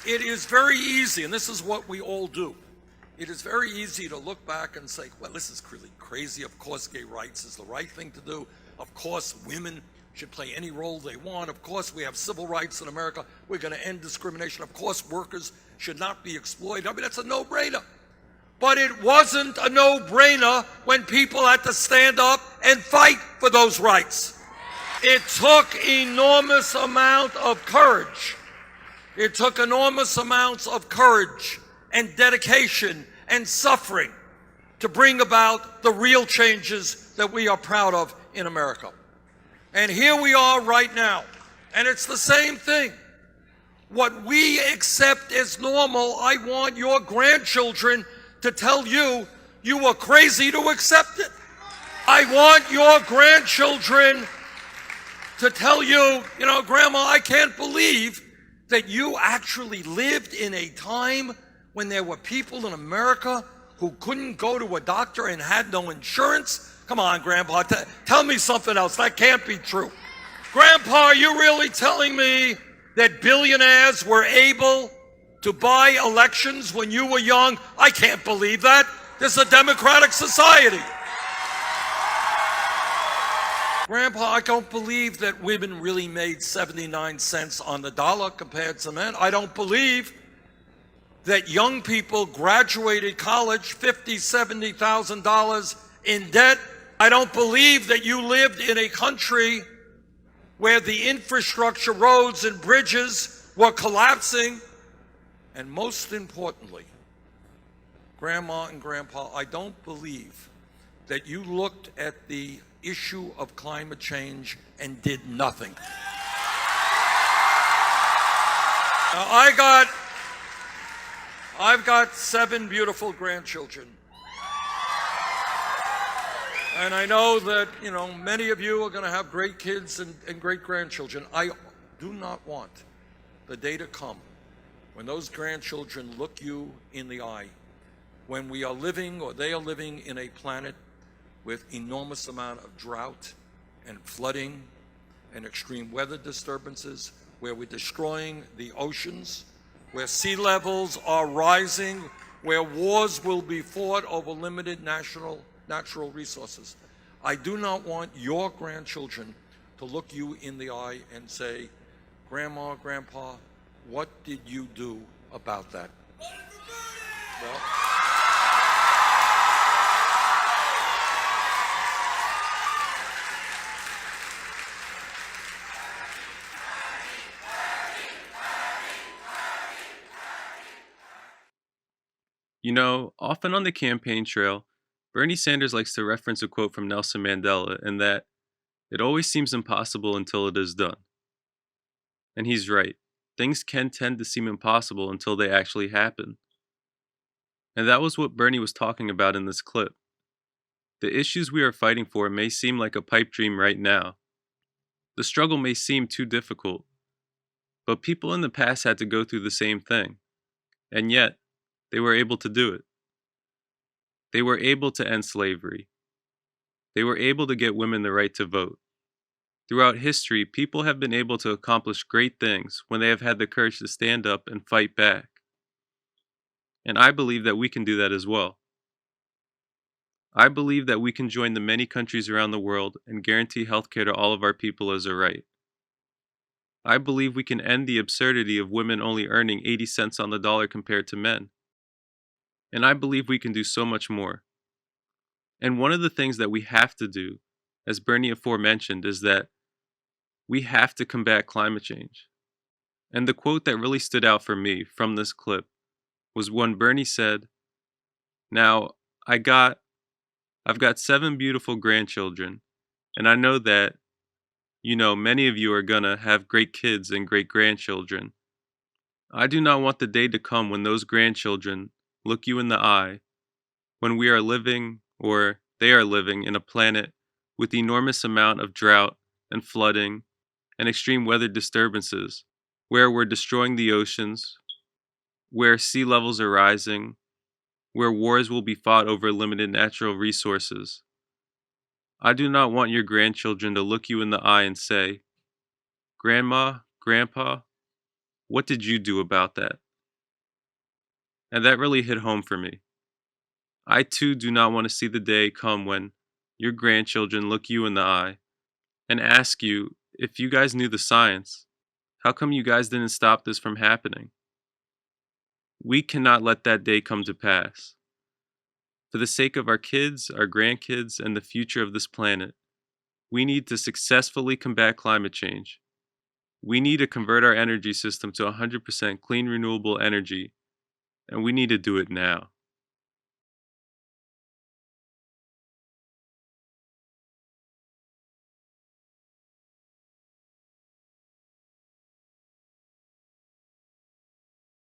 It is very easy, and this is what we all do. It is very easy to look back and say, well, this is really crazy. Of course, gay rights is the right thing to do. Of course, women should play any role they want. Of course, we have civil rights in America. We're going to end discrimination. Of course, workers should not be exploited. I mean, that's a no-brainer. But it wasn't a no-brainer when people had to stand up and fight for those rights. It took enormous amount of courage. It took enormous amounts of courage and dedication and suffering to bring about the real changes that we are proud of in America. And here we are right now, and it's the same thing. What we accept as normal, I want your grandchildren to tell you, you were crazy to accept it. I want your grandchildren to tell you, Grandma, I can't believe that you actually lived in a time when there were people in America who couldn't go to a doctor and had no insurance. Come on, Grandpa, tell me something else. That can't be true. Grandpa, are you really telling me that billionaires were able to buy elections when you were young? I can't believe that. This is a democratic society. Grandpa, I don't believe that women really made 79 cents on the dollar compared to men. I don't believe that young people graduated college $50,000, $70,000 in debt. I don't believe that you lived in a country where the infrastructure, roads and bridges were collapsing. And most importantly, Grandma and Grandpa, I don't believe that you looked at the issue of climate change and did nothing. Now, I've got 7 beautiful grandchildren. And I know that, many of you are going to have great kids and great grandchildren. I do not want the day to come when those grandchildren look you in the eye, when we are living or they are living in a planet with enormous amount of drought and flooding and extreme weather disturbances, where we're destroying the oceans, where sea levels are rising, where wars will be fought over limited natural resources. I do not want your grandchildren to look you in the eye and say, Grandma, Grandpa, what did you do about that? Well, Often on the campaign trail, Bernie Sanders likes to reference a quote from Nelson Mandela, in that it always seems impossible until it is done. And he's right. Things can tend to seem impossible until they actually happen. And that was what Bernie was talking about in this clip. The issues we are fighting for may seem like a pipe dream right now. The struggle may seem too difficult, but people in the past had to go through the same thing, and yet they were able to do it. They were able to end slavery. They were able to get women the right to vote. Throughout history, people have been able to accomplish great things when they have had the courage to stand up and fight back. And I believe that we can do that as well. I believe that we can join the many countries around the world and guarantee healthcare to all of our people as a right. I believe we can end the absurdity of women only earning 80 cents on the dollar compared to men. And I believe we can do so much more. And one of the things that we have to do, as Bernie aforementioned, is that we have to combat climate change. And the quote that really stood out for me from this clip was when Bernie said, "Now, I've got 7 beautiful grandchildren, and I know that, many of you are gonna have great kids and great grandchildren. I do not want the day to come when those grandchildren look you in the eye, when we are living, or they are living, in a planet with enormous amount of drought and flooding and extreme weather disturbances, where we're destroying the oceans, where sea levels are rising, where wars will be fought over limited natural resources. I do not want your grandchildren to look you in the eye and say, Grandma, Grandpa, what did you do about that?" and that really hit home for me. I too do not want to see the day come when your grandchildren look you in the eye and ask you if you guys knew the science. How come you guys didn't stop this from happening? We cannot let that day come to pass. For the sake of our kids, our grandkids, and the future of this planet, we need to successfully combat climate change. We need to convert our energy system to 100% clean renewable energy, and we need to do it now.